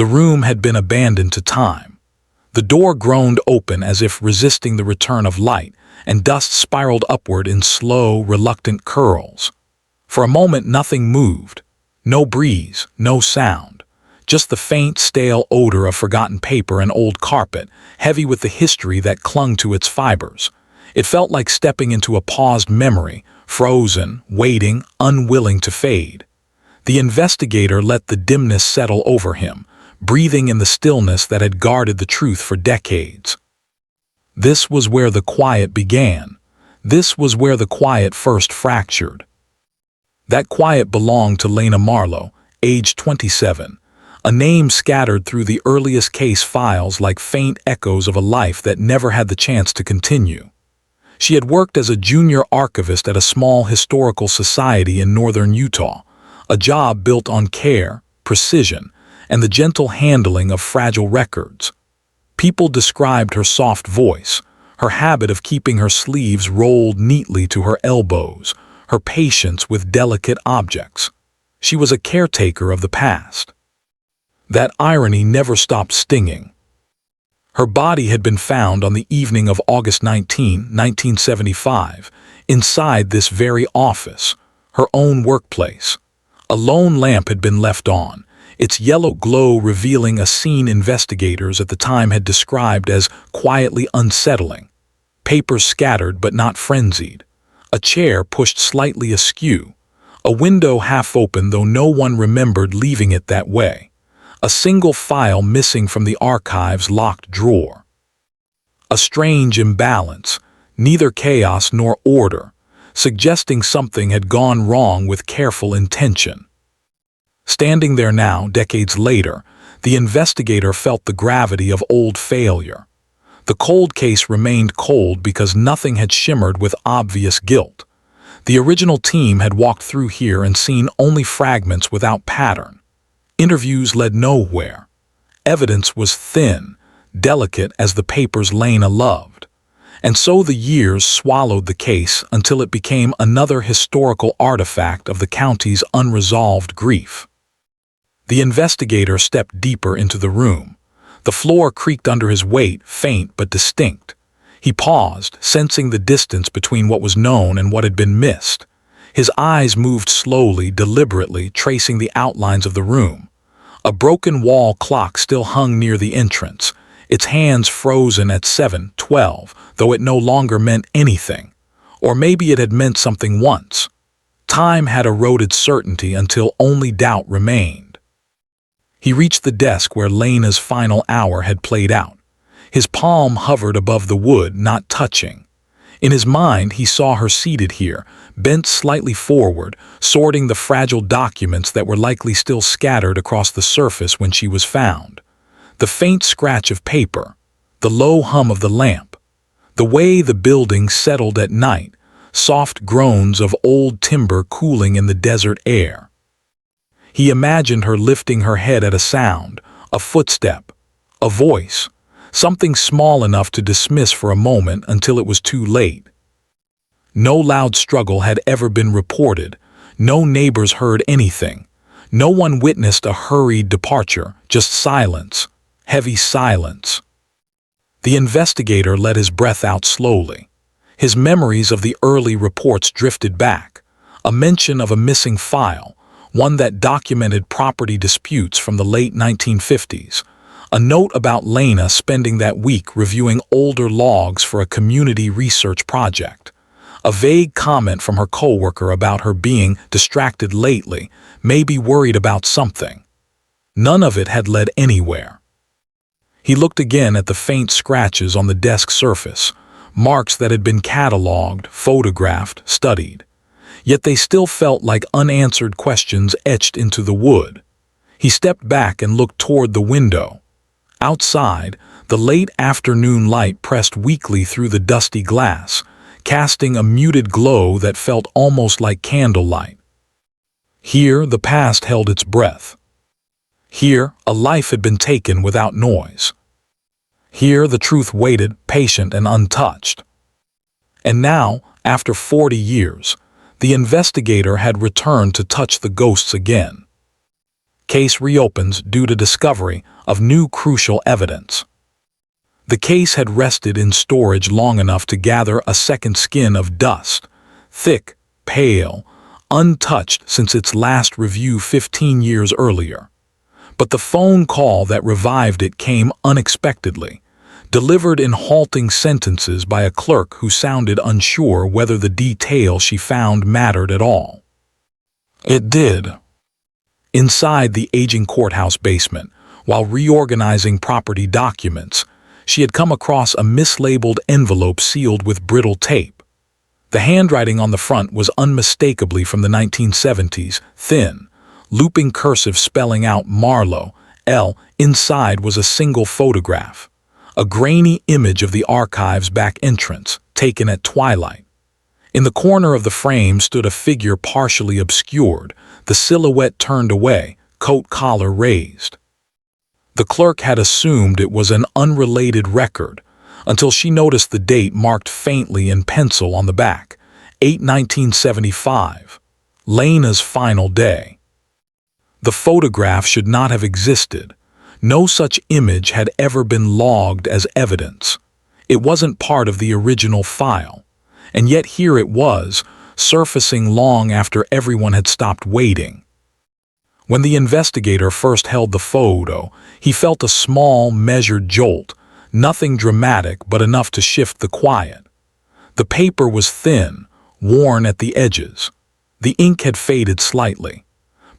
The room had been abandoned to time. The door groaned open as if resisting the return of light, and dust spiraled upward in slow, reluctant curls. For a moment nothing moved. No breeze, no sound. Just the faint, stale odor of forgotten paper and old carpet, heavy with the history that clung to its fibers. It felt like stepping into a paused memory, frozen, waiting, unwilling to fade. The investigator let the dimness settle over him, breathing in the stillness that had guarded the truth for decades. This was where the quiet began. This was where the quiet first fractured. That quiet belonged to Lena Marlow, age 27, a name scattered through the earliest case files like faint echoes of a life that never had the chance to continue. She had worked as a junior archivist at a small historical society in northern Utah, a job built on care, precision, and the gentle handling of fragile records. People described her soft voice, her habit of keeping her sleeves rolled neatly to her elbows, her patience with delicate objects. She was a caretaker of the past. That irony never stopped stinging. Her body had been found on the evening of August 19, 1975, inside this very office, her own workplace. A lone lamp had been left on, its yellow glow revealing a scene investigators at the time had described as quietly unsettling. Papers scattered but not frenzied. A chair pushed slightly askew. A window half open though no one remembered leaving it that way. A single file missing from the archive's locked drawer. A strange imbalance, neither chaos nor order, suggesting something had gone wrong with careful intention. Standing there now, decades later, the investigator felt the gravity of old failure. The cold case remained cold because nothing had shimmered with obvious guilt. The original team had walked through here and seen only fragments without pattern. Interviews led nowhere. Evidence was thin, delicate as the papers Lena loved. And so the years swallowed the case until it became another historical artifact of the county's unresolved grief. The investigator stepped deeper into the room. The floor creaked under his weight, faint but distinct. He paused, sensing the distance between what was known and what had been missed. His eyes moved slowly, deliberately, tracing the outlines of the room. A broken wall clock still hung near the entrance, its hands frozen at 7:12, though it no longer meant anything. Or maybe it had meant something once. Time had eroded certainty until only doubt remained. He reached the desk where Lena's final hour had played out. His palm hovered above the wood, not touching. In his mind, he saw her seated here, bent slightly forward, sorting the fragile documents that were likely still scattered across the surface when she was found. The faint scratch of paper, the low hum of the lamp, the way the building settled at night, soft groans of old timber cooling in the desert air. He imagined her lifting her head at a sound, a footstep, a voice, something small enough to dismiss for a moment until it was too late. No loud struggle had ever been reported. No neighbors heard anything. No one witnessed a hurried departure, just silence, heavy silence. The investigator let his breath out slowly. His memories of the early reports drifted back. A mention of a missing file, one that documented property disputes from the late 1950s. A note about Lena spending that week reviewing older logs for a community research project. A vague comment from her coworker about her being distracted lately, maybe worried about something. None of it had led anywhere. He looked again at the faint scratches on the desk surface, marks that had been cataloged, photographed, studied. Yet they still felt like unanswered questions etched into the wood. He stepped back and looked toward the window. Outside, the late afternoon light pressed weakly through the dusty glass, casting a muted glow that felt almost like candlelight. Here, the past held its breath. Here, a life had been taken without noise. Here, the truth waited, patient and untouched. And now, after 40 years, the investigator had returned to touch the ghosts again. Case reopens due to discovery of new crucial evidence. The case had rested in storage long enough to gather a second skin of dust, thick, pale, untouched since its last review 15 years earlier. But the phone call that revived it came unexpectedly, delivered in halting sentences by a clerk who sounded unsure whether the detail she found mattered at all. It did. Inside the aging courthouse basement, while reorganizing property documents, she had come across a mislabeled envelope sealed with brittle tape. The handwriting on the front was unmistakably from the 1970s, thin, looping cursive spelling out Marlow, L. Inside was a single photograph, a grainy image of the archive's back entrance, taken at twilight. In the corner of the frame stood a figure partially obscured, the silhouette turned away, coat collar raised. The clerk had assumed it was an unrelated record, until she noticed the date marked faintly in pencil on the back, 8/1975, Lena's final day. The photograph should not have existed. No such image had ever been logged as evidence. It wasn't part of the original file, and yet here it was, surfacing long after everyone had stopped waiting. When the investigator first held the photo, he felt a small, measured jolt, nothing dramatic but enough to shift the quiet. The paper was thin, worn at the edges. The ink had faded slightly,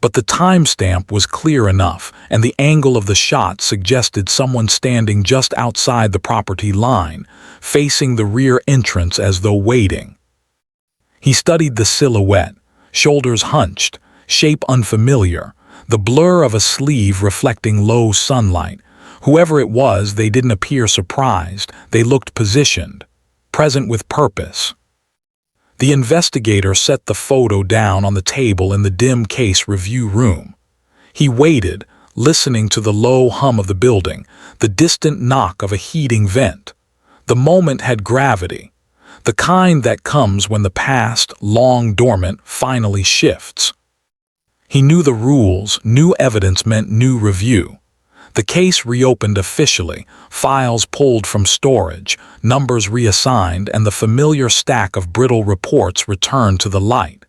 but the timestamp was clear enough, and the angle of the shot suggested someone standing just outside the property line, facing the rear entrance as though waiting. He studied the silhouette, shoulders hunched, shape unfamiliar, the blur of a sleeve reflecting low sunlight. Whoever it was, they didn't appear surprised. They looked positioned, present with purpose. The investigator set the photo down on the table in the dim case review room. He waited, listening to the low hum of the building, the distant knock of a heating vent. The moment had gravity, the kind that comes when the past, long dormant, finally shifts. He knew the rules. New evidence meant new review. The case reopened officially, files pulled from storage, numbers reassigned, and the familiar stack of brittle reports returned to the light.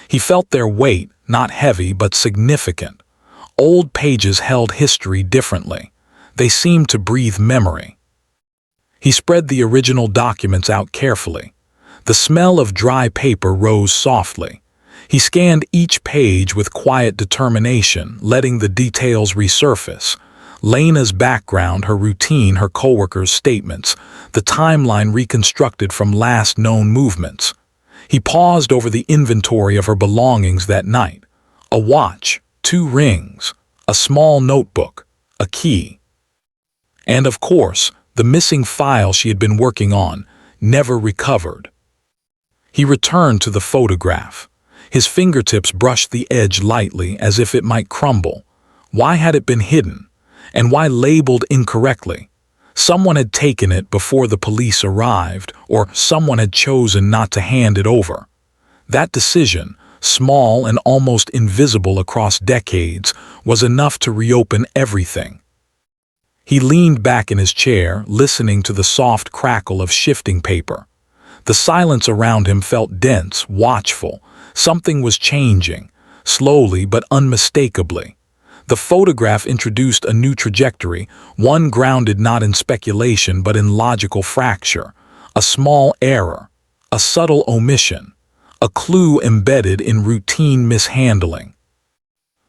He felt their weight, not heavy but significant. Old pages held history differently. They seemed to breathe memory. He spread the original documents out carefully. The smell of dry paper rose softly. He scanned each page with quiet determination, letting the details resurface. Lena's background, her routine, her coworkers' statements, the timeline reconstructed from last known movements. He paused over the inventory of her belongings that night. A watch, 2 rings, a small notebook, a key. And of course, the missing file she had been working on, never recovered. He returned to the photograph. His fingertips brushed the edge lightly as if it might crumble. Why had it been hidden? And why labeled incorrectly? Someone had taken it before the police arrived, or someone had chosen not to hand it over. That decision, small and almost invisible across decades, was enough to reopen everything. He leaned back in his chair, listening to the soft crackle of shifting paper. The silence around him felt dense, watchful. Something was changing, slowly but unmistakably. The photograph introduced a new trajectory, one grounded not in speculation but in logical fracture. A small error, a subtle omission, a clue embedded in routine mishandling.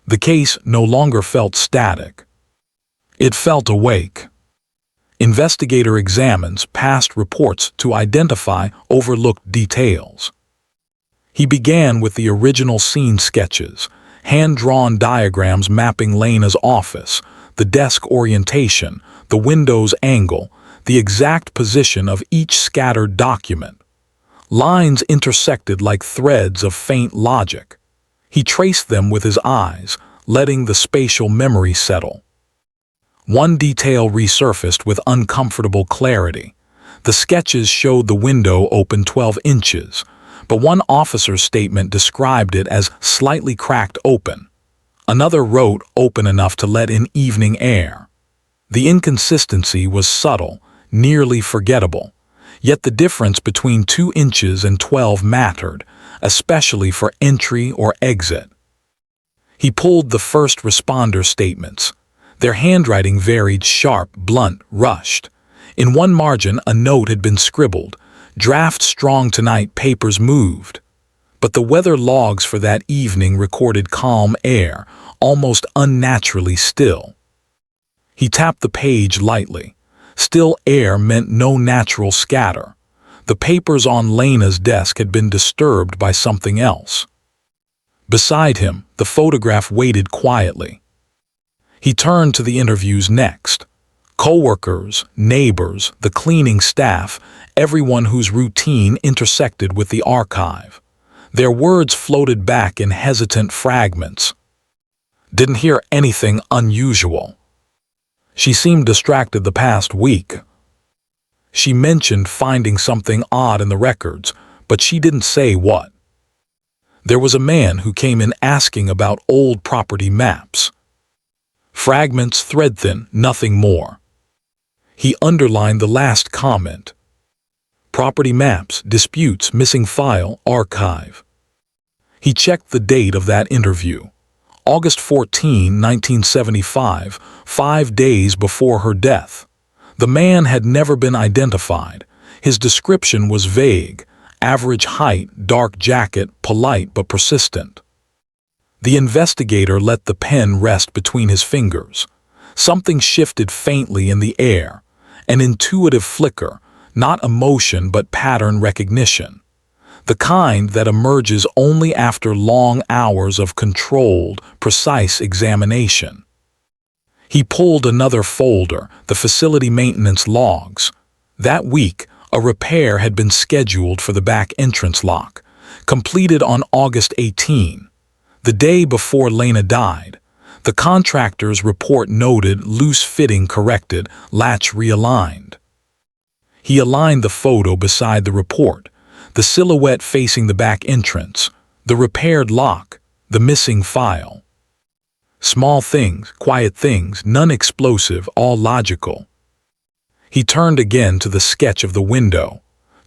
The case no longer felt static. It felt awake. Investigator examines past reports to identify overlooked details. He began with the original scene sketches, hand-drawn diagrams mapping Lena's office, the desk orientation, the window's angle, the exact position of each scattered document. Lines intersected like threads of faint logic. He traced them with his eyes, letting the spatial memory settle. One detail resurfaced with uncomfortable clarity. The sketches showed the window open 12 inches, but one officer's statement described it as slightly cracked open. Another wrote open enough to let in evening air. The inconsistency was subtle, nearly forgettable, yet the difference between 2 inches and 12 mattered, especially for entry or exit. He pulled the first responder statements. Their handwriting varied: sharp, blunt, rushed. In one margin a note had been scribbled: "Draft strong tonight, papers moved." But the weather logs for that evening recorded calm air, almost unnaturally still. He tapped the page lightly. Still air meant no natural scatter. The papers on Lena's desk had been disturbed by something else. Beside him, the photograph waited quietly. He turned to the interviews next. Co-workers, neighbors, the cleaning staff, everyone whose routine intersected with the archive. Their words floated back in hesitant fragments. "Didn't hear anything unusual. She seemed distracted the past week. She mentioned finding something odd in the records, but she didn't say what. There was a man who came in asking about old property maps. Fragments, thread thin, nothing more." He underlined the last comment. "Property maps, disputes, missing file, archive." He checked the date of that interview. August 14, 1975, 5 days before her death. The man had never been identified. His description was vague: average height, dark jacket, polite but persistent. The investigator let the pen rest between his fingers. Something shifted faintly in the air, an intuitive flicker, not emotion but pattern recognition. The kind that emerges only after long hours of controlled, precise examination. He pulled another folder, the facility maintenance logs. That week, a repair had been scheduled for the back entrance lock, completed on August 18, the day before Lena died. The contractor's report noted loose fitting corrected, latch realigned. He aligned the photo beside the report, the silhouette facing the back entrance, the repaired lock, the missing file. Small things, quiet things, none explosive, all logical. He turned again to the sketch of the window.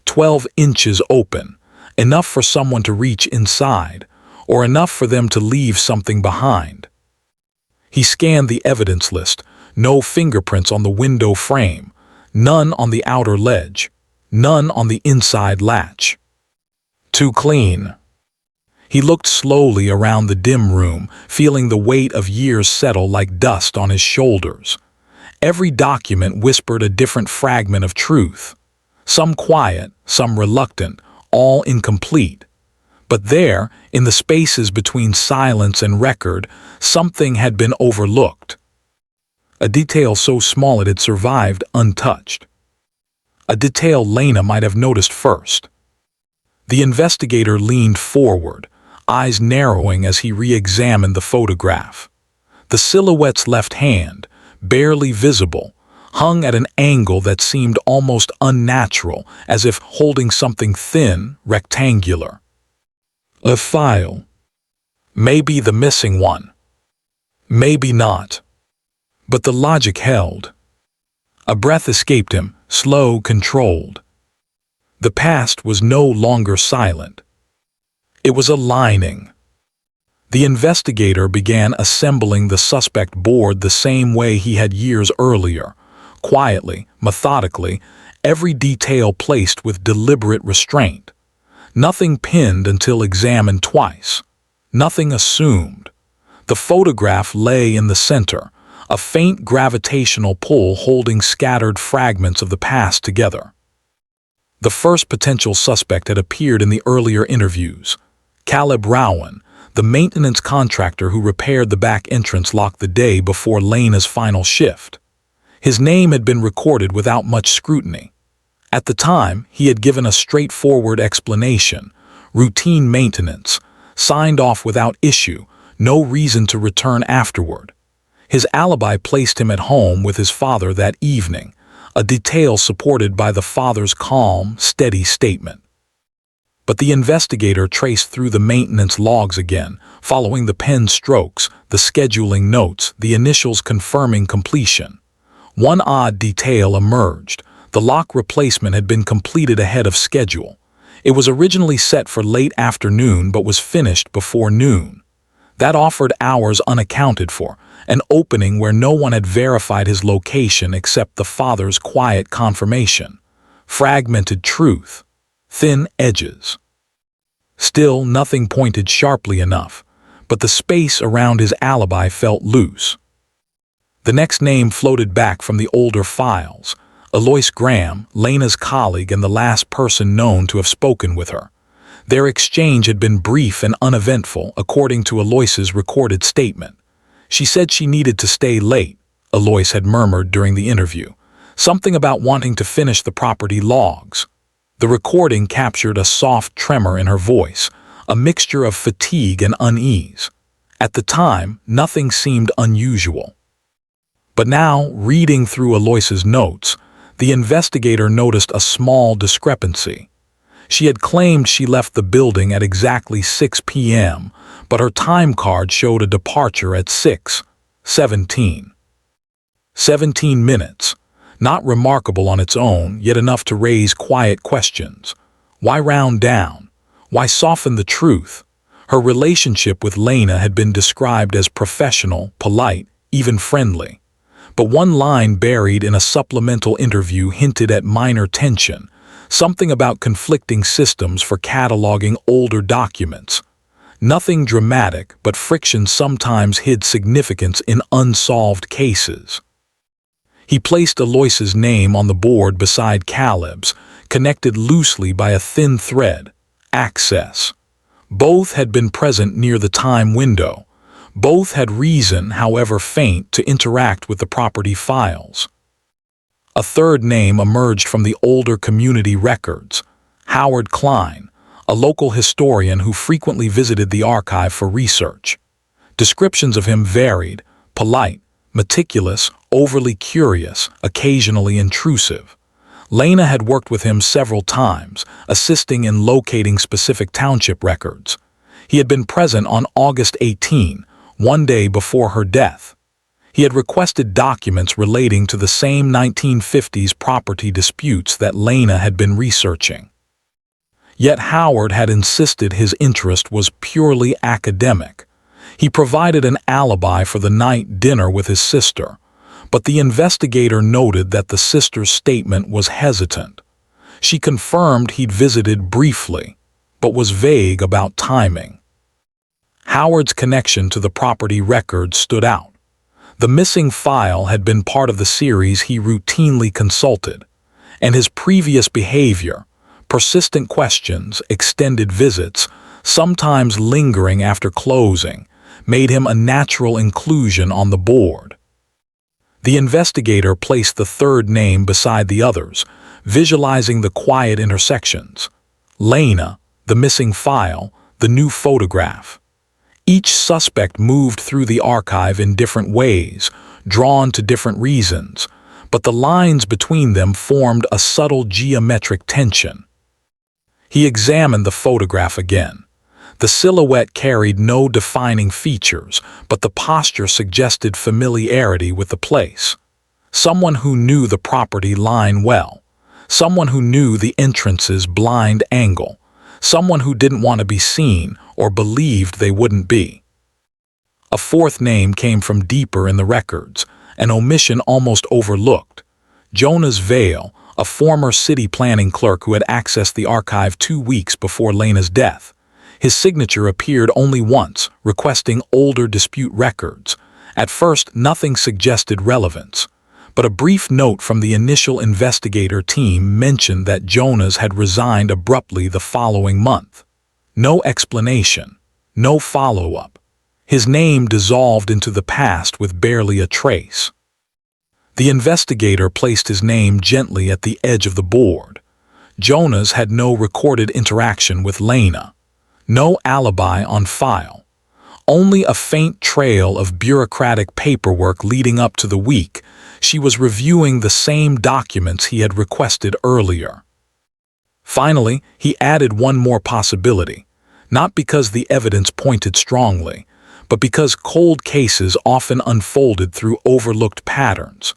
12 inches open, enough for someone to reach inside, or enough for them to leave something behind. He scanned the evidence list. No fingerprints on the window frame, none on the outer ledge, none on the inside latch. Too clean. He looked slowly around the dim room, feeling the weight of years settle like dust on his shoulders. Every document whispered a different fragment of truth. Some quiet, some reluctant, all incomplete. But there, in the spaces between silence and record, something had been overlooked. A detail so small it had survived untouched. A detail Lena might have noticed first. The investigator leaned forward, eyes narrowing as he re-examined the photograph. The silhouette's left hand, barely visible, hung at an angle that seemed almost unnatural, as if holding something thin, rectangular. A file. Maybe the missing one. Maybe not. But the logic held. A breath escaped him, slow, controlled. The past was no longer silent. It was aligning. The investigator began assembling the suspect board the same way he had years earlier, quietly, methodically, every detail placed with deliberate restraint. Nothing pinned until examined twice. Nothing assumed. The photograph lay in the center, a faint gravitational pull holding scattered fragments of the past together. The first potential suspect had appeared in the earlier interviews. Caleb Rowan, the maintenance contractor who repaired the back entrance lock the day before Lena's final shift. His name had been recorded without much scrutiny. At the time, he had given a straightforward explanation: routine maintenance, signed off without issue, no reason to return afterward. His alibi placed him at home with his father that evening, a detail supported by the father's calm, steady statement. But the investigator traced through the maintenance logs again, following the pen strokes, the scheduling notes, the initials confirming completion. One odd detail emerged. The lock replacement had been completed ahead of schedule. It was originally set for late afternoon but was finished before noon. That offered hours unaccounted for, an opening where no one had verified his location except the father's quiet confirmation. Fragmented truth. Thin edges. Still, nothing pointed sharply enough, but the space around his alibi felt loose. The next name floated back from the older files. Eloise Graham, Lena's colleague and the last person known to have spoken with her. Their exchange had been brief and uneventful, according to Eloise's recorded statement. She said she needed to stay late, Eloise had murmured during the interview. Something about wanting to finish the property logs. The recording captured a soft tremor in her voice, a mixture of fatigue and unease. At the time, nothing seemed unusual. But now, reading through Eloise's notes, the investigator noticed a small discrepancy. She had claimed she left the building at exactly 6 p.m., but her time card showed a departure at 6:17. 17 minutes. Not remarkable on its own, yet enough to raise quiet questions. Why round down? Why soften the truth? Her relationship with Lena had been described as professional, polite, even friendly. But one line buried in a supplemental interview hinted at minor tension, something about conflicting systems for cataloging older documents. Nothing dramatic, but friction sometimes hid significance in unsolved cases. He placed Eloise's name on the board beside Caleb's, connected loosely by a thin thread. Access. Both had been present near the time window. Both had reason, however faint, to interact with the property files. A third name emerged from the older community records. Howard Klein, a local historian who frequently visited the archive for research. Descriptions of him varied: polite, meticulous, overly curious, occasionally intrusive. Lena had worked with him several times, assisting in locating specific township records. He had been present on August 18, one day before her death. He had requested documents relating to the same 1950s property disputes that Lena had been researching. Yet Howard had insisted his interest was purely academic. He provided an alibi for the night dinner with his sister, but the investigator noted that the sister's statement was hesitant. She confirmed he'd visited briefly, but was vague about timing. Howard's connection to the property records stood out. The missing file had been part of the series he routinely consulted, and his previous behavior, persistent questions, extended visits, sometimes lingering after closing, made him a natural inclusion on the board. The investigator placed the third name beside the others, visualizing the quiet intersections. Lena, the missing file, the new photograph. Each suspect moved through the archive in different ways, drawn to different reasons, but the lines between them formed a subtle geometric tension. He examined the photograph again. The silhouette carried no defining features, but the posture suggested familiarity with the place. Someone who knew the property line well. Someone who knew the entrance's blind angle. Someone who didn't want to be seen or believed they wouldn't be. A fourth name came from deeper in the records, an omission almost overlooked. Jonas Vale, a former city planning clerk who had accessed the archive 2 weeks before Lena's death. His signature appeared only once, requesting older dispute records. At first, nothing suggested relevance, but a brief note from the initial investigator team mentioned that Jonas had resigned abruptly the following month. No explanation, no follow-up. His name dissolved into the past with barely a trace. The investigator placed his name gently at the edge of the board. Jonas had no recorded interaction with Lena. No alibi on file. Only a faint trail of bureaucratic paperwork leading up to the week she was reviewing the same documents he had requested earlier. Finally, he added one more possibility, not because the evidence pointed strongly, but because cold cases often unfolded through overlooked patterns.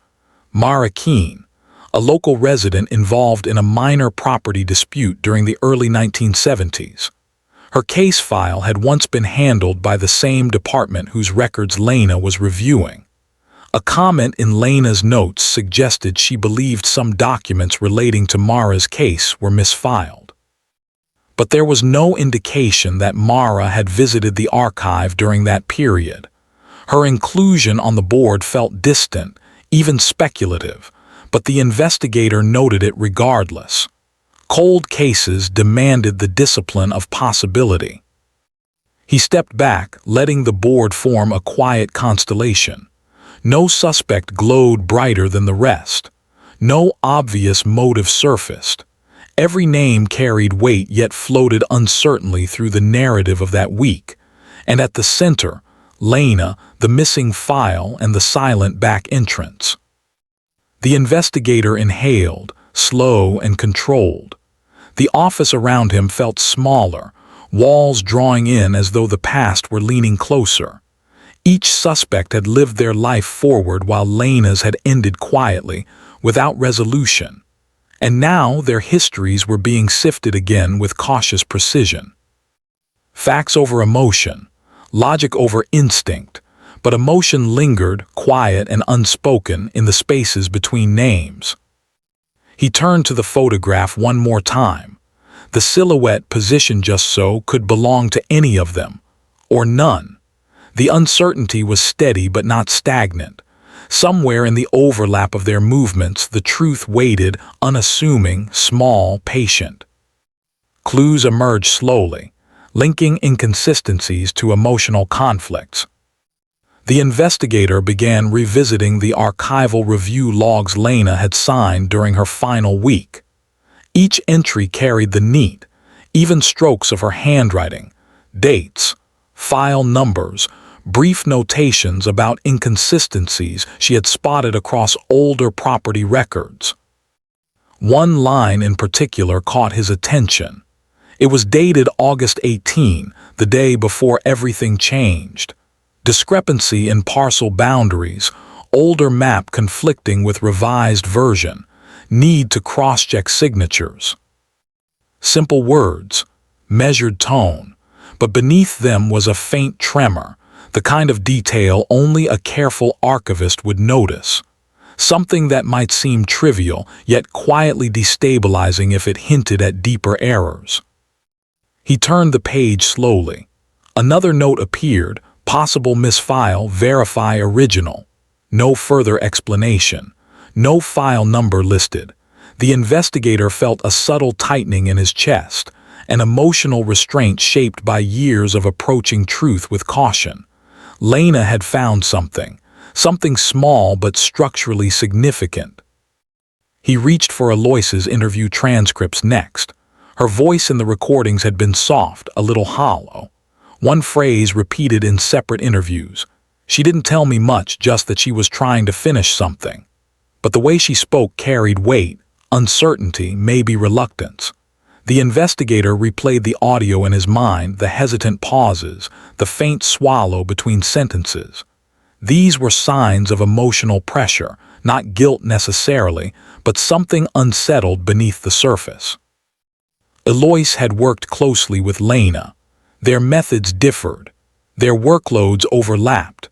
Mara Keene, a local resident involved in a minor property dispute during the early 1970s. Her case file had once been handled by the same department whose records Lena was reviewing. A comment in Lena's notes suggested she believed some documents relating to Mara's case were misfiled. But there was no indication that Mara had visited the archive during that period. Her inclusion on the board felt distant, even speculative, but the investigator noted it regardless. Cold cases demanded the discipline of possibility. He stepped back, letting the board form a quiet constellation. No suspect glowed brighter than the rest. No obvious motive surfaced. Every name carried weight yet floated uncertainly through the narrative of that week. And at the center, Lena, the missing file, and the silent back entrance. The investigator inhaled, slow and controlled. The office around him felt smaller, walls drawing in as though the past were leaning closer. Each suspect had lived their life forward while Lena's had ended quietly, without resolution. And now their histories were being sifted again with cautious precision. Facts over emotion, logic over instinct, but emotion lingered, quiet and unspoken, in the spaces between names. He turned to the photograph one more time. The silhouette positioned just so could belong to any of them, or none. The uncertainty was steady but not stagnant. Somewhere in the overlap of their movements, the truth waited, unassuming, small, patient. Clues emerged slowly, linking inconsistencies to emotional conflicts. The investigator began revisiting the archival review logs Lena had signed during her final week. Each entry carried the neat, even strokes of her handwriting, dates, file numbers, brief notations about inconsistencies she had spotted across older property records. One line in particular caught his attention. It was dated August 18, the day before everything changed. Discrepancy in parcel boundaries, older map conflicting with revised version, need to cross-check signatures. Simple words, measured tone, but beneath them was a faint tremor, the kind of detail only a careful archivist would notice. Something that might seem trivial, yet quietly destabilizing if it hinted at deeper errors. He turned the page slowly. Another note appeared, possible misfile, verify original. No further explanation. No file number listed. The investigator felt a subtle tightening in his chest, an emotional restraint shaped by years of approaching truth with caution. Lena had found something small but structurally significant. He reached for Aloysius' interview transcripts next. Her voice in the recordings had been soft, a little hollow. One phrase repeated in separate interviews. She didn't tell me much, just that she was trying to finish something. But the way she spoke carried weight, uncertainty, maybe reluctance. The investigator replayed the audio in his mind, the hesitant pauses, the faint swallow between sentences. These were signs of emotional pressure, not guilt necessarily, but something unsettled beneath the surface. Aloysius had worked closely with Lena. Their methods differed. Their workloads overlapped.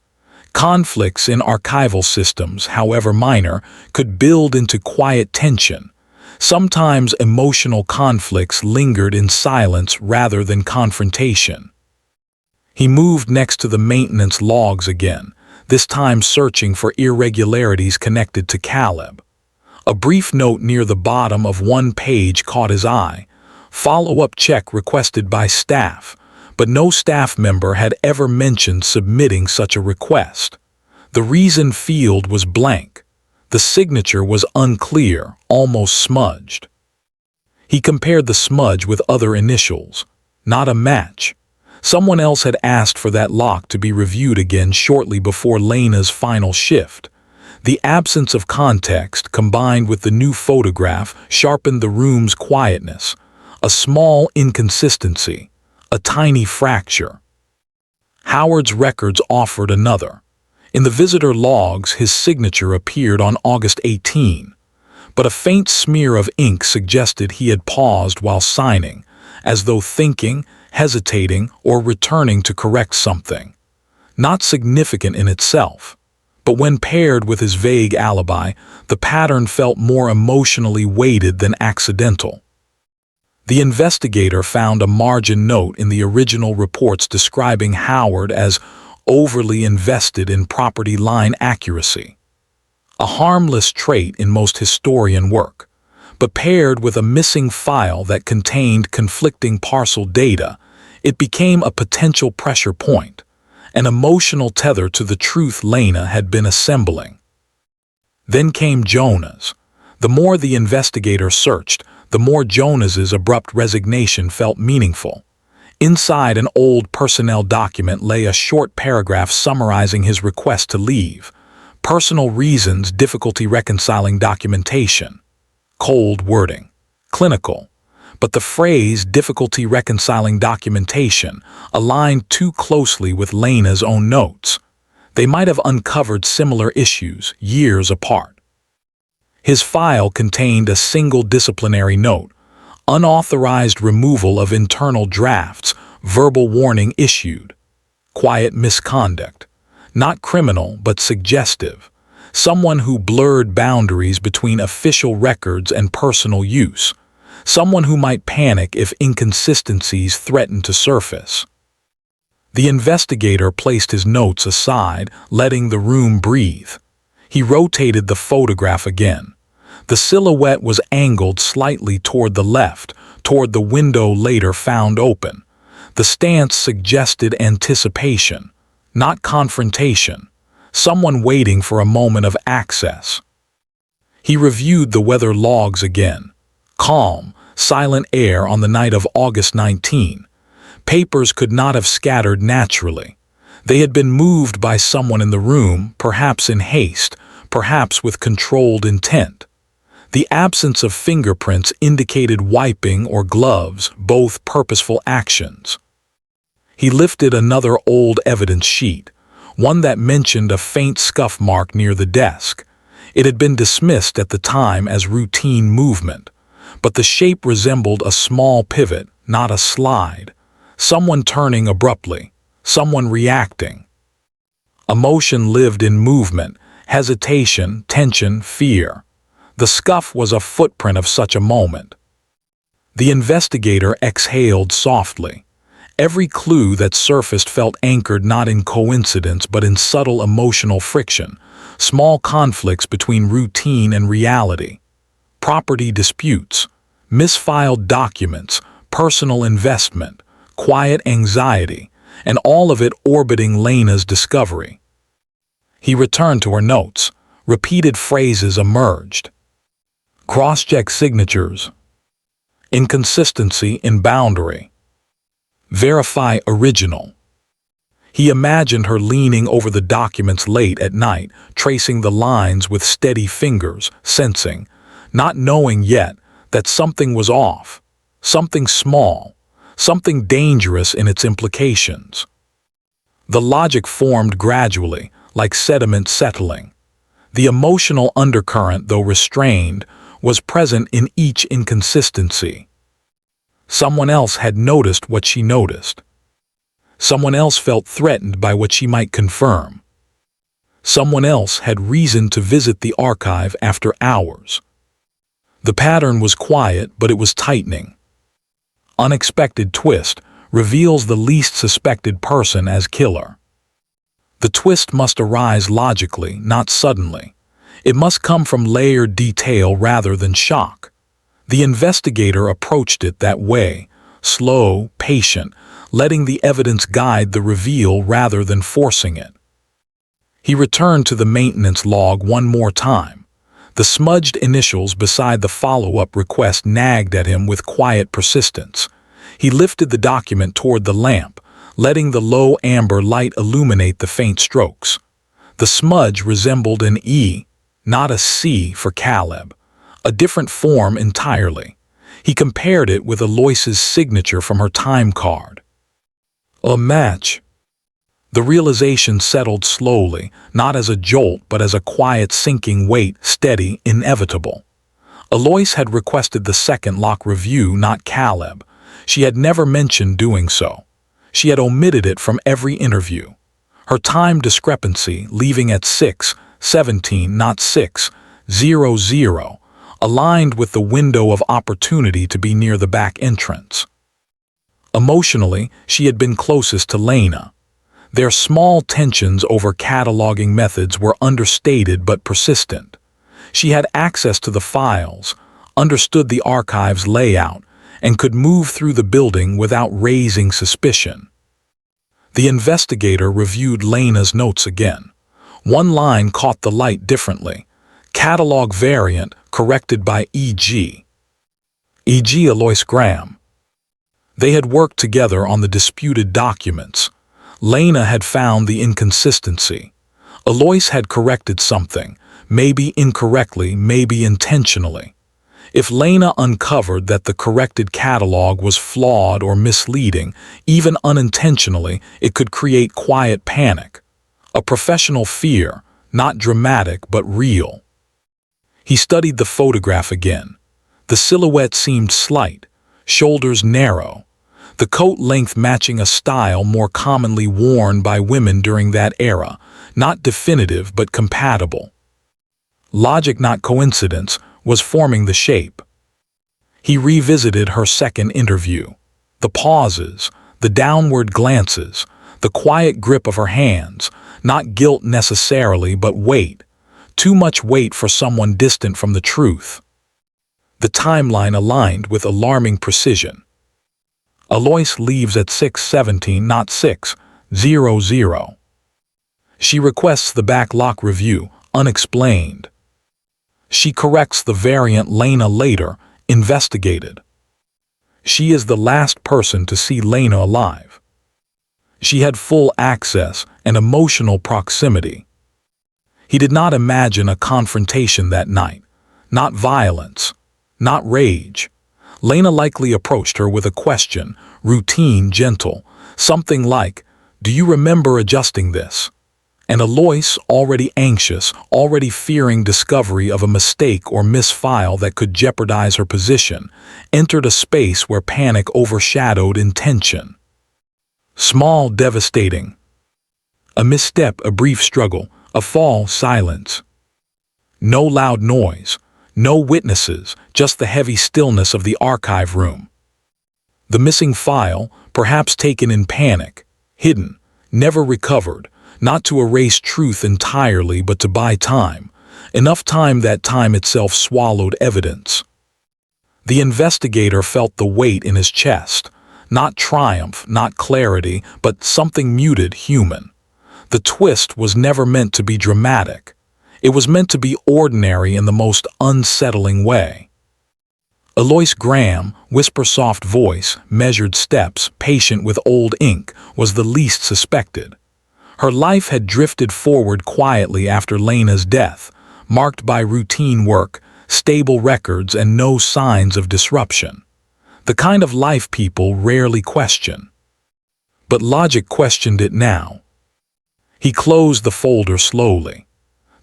Conflicts in archival systems, however minor, could build into quiet tension. Sometimes emotional conflicts lingered in silence rather than confrontation. He moved next to the maintenance logs again, this time searching for irregularities connected to Caleb. A brief note near the bottom of one page caught his eye. Follow-up check requested by staff, but no staff member had ever mentioned submitting such a request. The reason field was blank. The signature was unclear, almost smudged. He compared the smudge with other initials. Not a match. Someone else had asked for that lock to be reviewed again shortly before Lena's final shift. The absence of context, combined with the new photograph, sharpened the room's quietness. A small inconsistency, a tiny fracture. Howard's records offered another. In the visitor logs, his signature appeared on August 18, but a faint smear of ink suggested he had paused while signing, as though thinking, hesitating, or returning to correct something. Not significant in itself, but when paired with his vague alibi, the pattern felt more emotionally weighted than accidental. The investigator found a margin note in the original reports describing Howard as overly invested in property line accuracy. A harmless trait in most historian work, but paired with a missing file that contained conflicting parcel data, it became a potential pressure point, an emotional tether to the truth Lena had been assembling. Then came Jonas. The more the investigator searched, the more Jonas's abrupt resignation felt meaningful. Inside an old personnel document lay a short paragraph summarizing his request to leave. Personal reasons, difficulty reconciling documentation. Cold wording. Clinical. But the phrase difficulty reconciling documentation aligned too closely with Lena's own notes. They might have uncovered similar issues years apart. His file contained a single disciplinary note, unauthorized removal of internal drafts, verbal warning issued. Quiet misconduct. Not criminal, but suggestive. Someone who blurred boundaries between official records and personal use. Someone who might panic if inconsistencies threatened to surface. The investigator placed his notes aside, letting the room breathe. He rotated the photograph again. The silhouette was angled slightly toward the left, toward the window later found open. The stance suggested anticipation, not confrontation, someone waiting for a moment of access. He reviewed the weather logs again. Calm, silent air on the night of August 19. Papers could not have scattered naturally. They had been moved by someone in the room, perhaps in haste, perhaps with controlled intent. The absence of fingerprints indicated wiping or gloves, both purposeful actions. He lifted another old evidence sheet, one that mentioned a faint scuff mark near the desk. It had been dismissed at the time as routine movement, but the shape resembled a small pivot, not a slide. Someone turning abruptly, someone reacting. Emotion lived in movement, hesitation, tension, fear. The scuff was a footprint of such a moment. The investigator exhaled softly. Every clue that surfaced felt anchored not in coincidence but in subtle emotional friction, small conflicts between routine and reality. Property disputes, misfiled documents, personal investment, quiet anxiety, and all of it orbiting Lena's discovery. He returned to her notes. Repeated phrases emerged. Cross-check signatures. Inconsistency in boundary. Verify original. He imagined her leaning over the documents late at night, tracing the lines with steady fingers, sensing, not knowing yet, that something was off, something small, something dangerous in its implications. The logic formed gradually, like sediment settling. The emotional undercurrent, though restrained, was present in each inconsistency. Someone else had noticed what she noticed. Someone else felt threatened by what she might confirm. Someone else had reason to visit the archive after hours. The pattern was quiet, but it was tightening. Unexpected twist reveals the least suspected person as killer. The twist must arise logically, not suddenly. It must come from layered detail rather than shock. The investigator approached it that way, slow, patient, letting the evidence guide the reveal rather than forcing it. He returned to the maintenance log one more time. The smudged initials beside the follow-up request nagged at him with quiet persistence. He lifted the document toward the lamp, letting the low amber light illuminate the faint strokes. The smudge resembled an E, not a C for Caleb, a different form entirely. He compared it with Aloyse's signature from her time card. A match. The realization settled slowly, not as a jolt but as a quiet sinking weight, steady, inevitable. Alois had requested the second lock review, not Caleb. She had never mentioned doing so. She had omitted it from every interview. Her time discrepancy, leaving at 6:17, not 6:00, aligned with the window of opportunity to be near the back entrance. Emotionally, she had been closest to Lena. Their small tensions over cataloging methods were understated but persistent. She had access to the files, understood the archive's layout, and could move through the building without raising suspicion. The investigator reviewed Lena's notes again. One line caught the light differently. Catalog variant corrected by E.G. Alois Graham. They had worked together on the disputed documents. Lena had found the inconsistency. Alois had corrected something, maybe incorrectly, maybe intentionally. If Lena uncovered that the corrected catalog was flawed or misleading, even unintentionally, it could create quiet panic. A professional fear, not dramatic but real. He studied the photograph again. The silhouette seemed slight, shoulders narrow, the coat length matching a style more commonly worn by women during that era, not definitive but compatible. Logic, not coincidence, was forming the shape. He revisited her second interview. The pauses, the downward glances, the quiet grip of her hands, not guilt necessarily but weight. Too much weight for someone distant from the truth. The timeline aligned with alarming precision. Alois leaves at 6:17, not 6:00. She requests the back lock review, unexplained. She corrects the variant Lena later investigated. She is the last person to see Lena alive. She had full access and emotional proximity. He did not imagine a confrontation that night, not violence, not rage. Lena likely approached her with a question, routine, gentle, something like, "Do you remember adjusting this?" And Alois, already anxious, already fearing discovery of a mistake or misfile that could jeopardize her position, entered a space where panic overshadowed intention. Small, devastating. A misstep, a brief struggle, a fall, silence. No loud noise, no witnesses, just the heavy stillness of the archive room. The missing file, perhaps taken in panic, hidden, never recovered, not to erase truth entirely but to buy time, enough time that time itself swallowed evidence. The investigator felt the weight in his chest, not triumph, not clarity, but something muted, human. The twist was never meant to be dramatic. It was meant to be ordinary in the most unsettling way. Alois Graham, whisper-soft voice, measured steps, patient with old ink, was the least suspected. Her life had drifted forward quietly after Lena's death, marked by routine work, stable records, and no signs of disruption. The kind of life people rarely question. But logic questioned it now. He closed the folder slowly.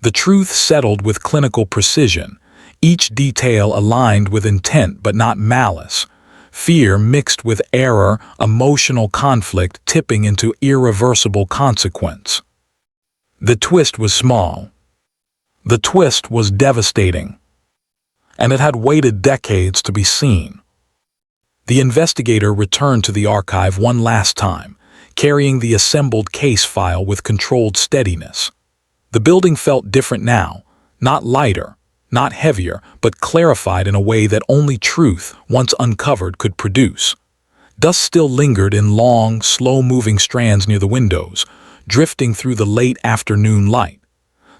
The truth settled with clinical precision, each detail aligned with intent but not malice, fear mixed with error, emotional conflict tipping into irreversible consequence. The twist was small. The twist was devastating. And it had waited decades to be seen. The investigator returned to the archive one last time, carrying the assembled case file with controlled steadiness. The building felt different now, not lighter, not heavier, but clarified in a way that only truth, once uncovered, could produce. Dust still lingered in long, slow-moving strands near the windows, drifting through the late afternoon light.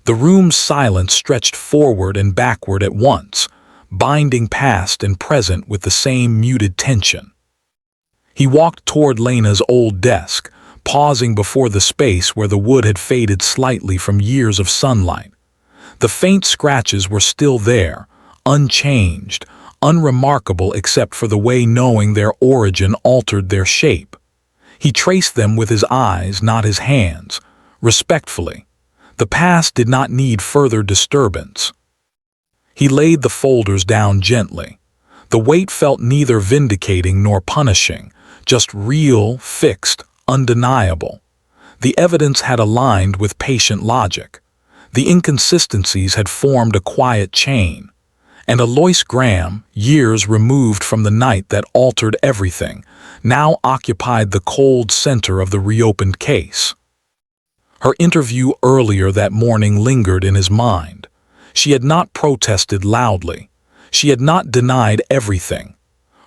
The room's silence stretched forward and backward at once, binding past and present with the same muted tension. He walked toward Lena's old desk, pausing before the space where the wood had faded slightly from years of sunlight. The faint scratches were still there, unchanged, unremarkable except for the way knowing their origin altered their shape. He traced them with his eyes, not his hands, respectfully. The past did not need further disturbance. He laid the folders down gently. The weight felt neither vindicating nor punishing, just real, fixed, undeniable. The evidence had aligned with patient logic. The inconsistencies had formed a quiet chain. And Alois Graham, years removed from the night that altered everything, now occupied the cold center of the reopened case. Her interview earlier that morning lingered in his mind. She had not protested loudly. She had not denied everything.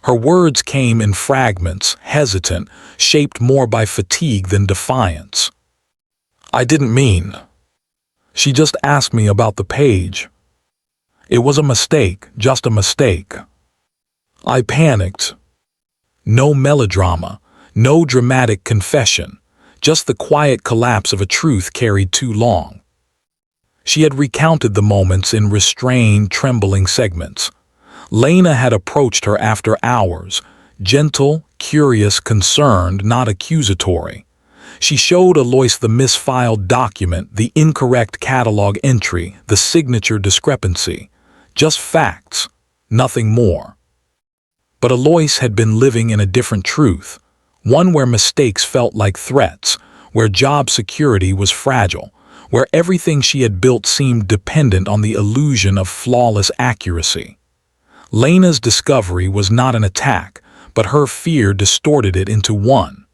Her words came in fragments, hesitant, shaped more by fatigue than defiance. "I didn't mean. She just asked me about the page. It was a mistake, just a mistake. I panicked." No melodrama, no dramatic confession, just the quiet collapse of a truth carried too long. She had recounted the moments in restrained, trembling segments. Lena had approached her after hours, gentle, curious, concerned, not accusatory. She showed Alois the misfiled document, the incorrect catalog entry, the signature discrepancy. Just facts, nothing more. But Alois had been living in a different truth, one where mistakes felt like threats, where job security was fragile, where everything she had built seemed dependent on the illusion of flawless accuracy. Lena's discovery was not an attack, but her fear distorted it into one.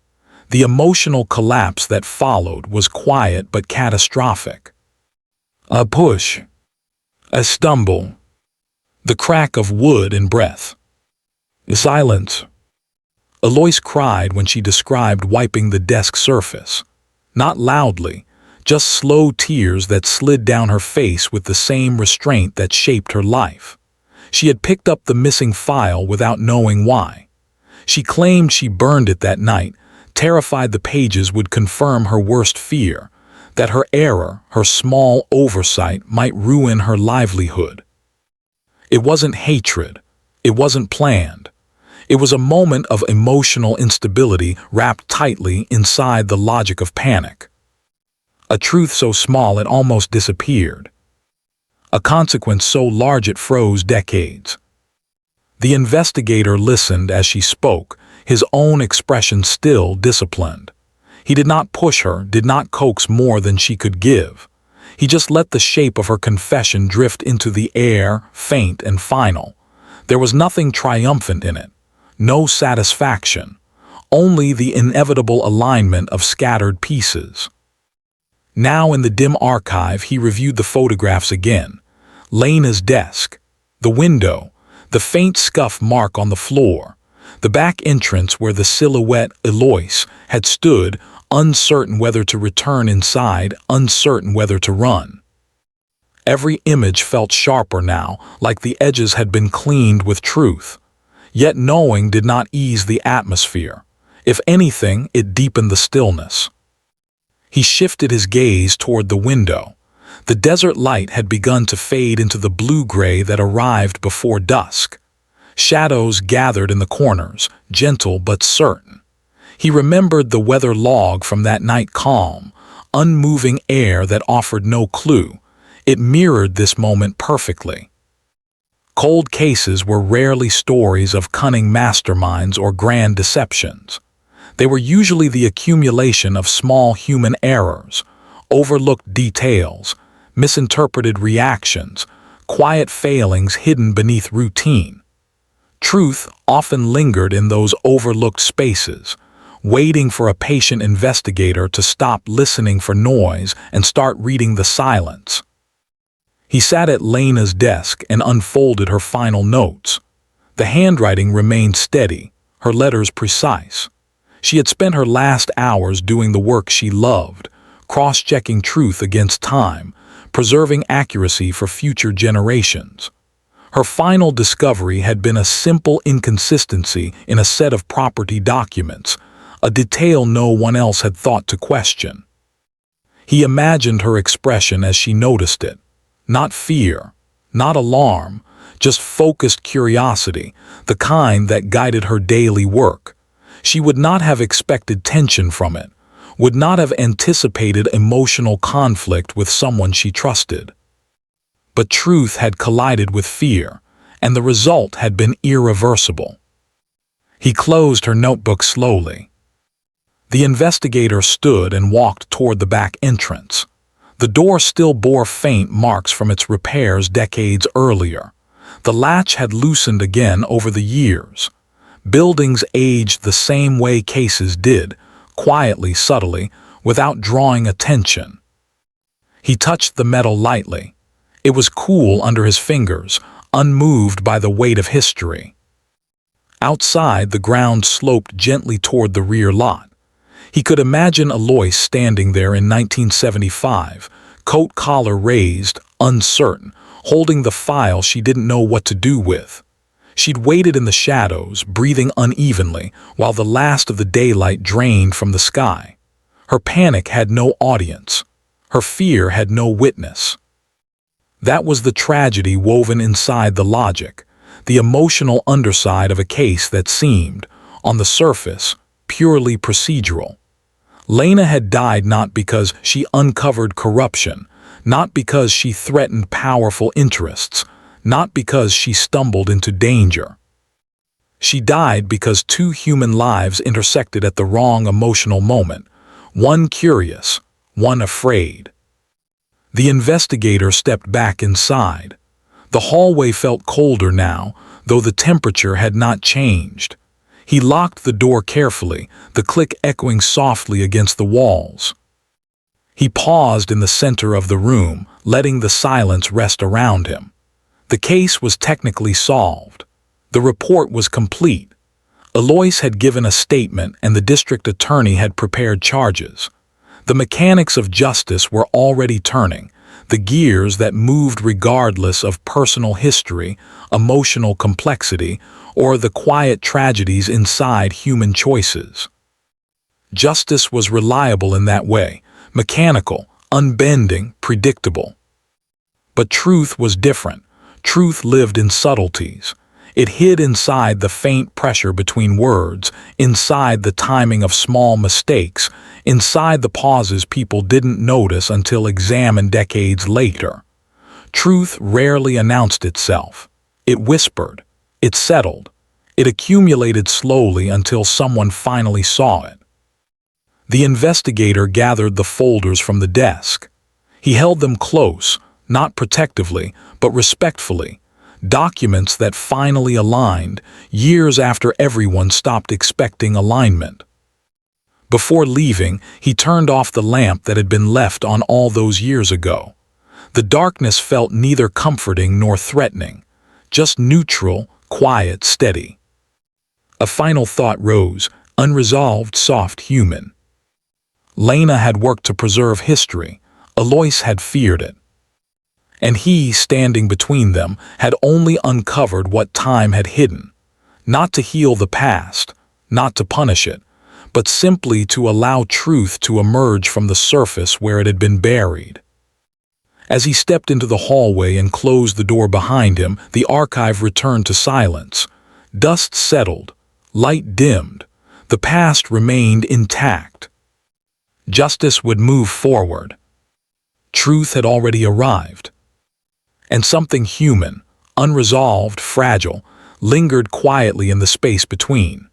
The emotional collapse that followed was quiet but catastrophic. A push. A stumble. The crack of wood and breath. Silence. Alois cried when she described wiping the desk surface. Not loudly, just slow tears that slid down her face with the same restraint that shaped her life. She had picked up the missing file without knowing why. She claimed she burned it that night, terrified the pages would confirm her worst fear, that her error, her small oversight, might ruin her livelihood. It wasn't hatred. It wasn't planned. It was a moment of emotional instability wrapped tightly inside the logic of panic. A truth so small it almost disappeared. A consequence so large it froze decades. The investigator listened as she spoke, his own expression still disciplined. He did not push her, did not coax more than she could give. He just let the shape of her confession drift into the air, faint and final. There was nothing triumphant in it, no satisfaction, only the inevitable alignment of scattered pieces. Now in the dim archive he reviewed the photographs again. Lena's desk, the window, the faint scuff mark on the floor, the back entrance where the silhouette Alois had stood, uncertain whether to return inside, uncertain whether to run. Every image felt sharper now, like the edges had been cleaned with truth. Yet knowing did not ease the atmosphere. If anything, it deepened the stillness. He shifted his gaze toward the window. The desert light had begun to fade into the blue-gray that arrived before dusk. Shadows gathered in the corners, gentle but certain. He remembered the weather log from that night, calm, unmoving air that offered no clue. It mirrored this moment perfectly. Cold cases were rarely stories of cunning masterminds or grand deceptions. They were usually the accumulation of small human errors, overlooked details, misinterpreted reactions, quiet failings hidden beneath routine. Truth often lingered in those overlooked spaces, waiting for a patient investigator to stop listening for noise and start reading the silence. He sat at Lena's desk and unfolded her final notes. The handwriting remained steady, her letters precise. She had spent her last hours doing the work she loved, cross-checking truth against time, preserving accuracy for future generations. Her final discovery had been a simple inconsistency in a set of property documents, a detail no one else had thought to question. He imagined her expression as she noticed it. Not fear, not alarm, just focused curiosity, the kind that guided her daily work. She would not have expected tension from it, would not have anticipated emotional conflict with someone she trusted. But truth had collided with fear, and the result had been irreversible. He closed her notebook slowly. The investigator stood and walked toward the back entrance. The door still bore faint marks from its repairs decades earlier. The latch had loosened again over the years. Buildings aged the same way cases did, quietly, subtly, without drawing attention. He touched the metal lightly. It was cool under his fingers, unmoved by the weight of history. Outside, the ground sloped gently toward the rear lot. He could imagine Alois standing there in 1975, coat collar raised, uncertain, holding the file she didn't know what to do with. She'd waited in the shadows, breathing unevenly, while the last of the daylight drained from the sky. Her panic had no audience. Her fear had no witness. That was the tragedy woven inside the logic, the emotional underside of a case that seemed, on the surface, purely procedural. Lena had died not because she uncovered corruption, not because she threatened powerful interests, not because she stumbled into danger. She died because two human lives intersected at the wrong emotional moment, one curious, one afraid. The investigator stepped back inside. The hallway felt colder now, though the temperature had not changed. He locked the door carefully, the click echoing softly against the walls. He paused in the center of the room, letting the silence rest around him. The case was technically solved. The report was complete. Alois had given a statement and the district attorney had prepared charges. The mechanics of justice were already turning, the gears that moved regardless of personal history, emotional complexity, or the quiet tragedies inside human choices. Justice was reliable in that way, mechanical, unbending, predictable. But truth was different. Truth lived in subtleties. It hid inside the faint pressure between words, inside the timing of small mistakes, inside the pauses people didn't notice until examined decades later. Truth rarely announced itself. It whispered. It settled. It accumulated slowly until someone finally saw it. The investigator gathered the folders from the desk. He held them close, not protectively, but respectfully. Documents that finally aligned, years after everyone stopped expecting alignment. Before leaving, he turned off the lamp that had been left on all those years ago. The darkness felt neither comforting nor threatening, just neutral, quiet, steady. A final thought rose, unresolved, soft, human. Lena had worked to preserve history. Alois had feared it. And he, standing between them, had only uncovered what time had hidden. Not to heal the past, not to punish it, but simply to allow truth to emerge from the surface where it had been buried. As he stepped into the hallway and closed the door behind him, the archive returned to silence. Dust settled, light dimmed, the past remained intact. Justice would move forward. Truth had already arrived. And something human, unresolved, fragile, lingered quietly in the space between.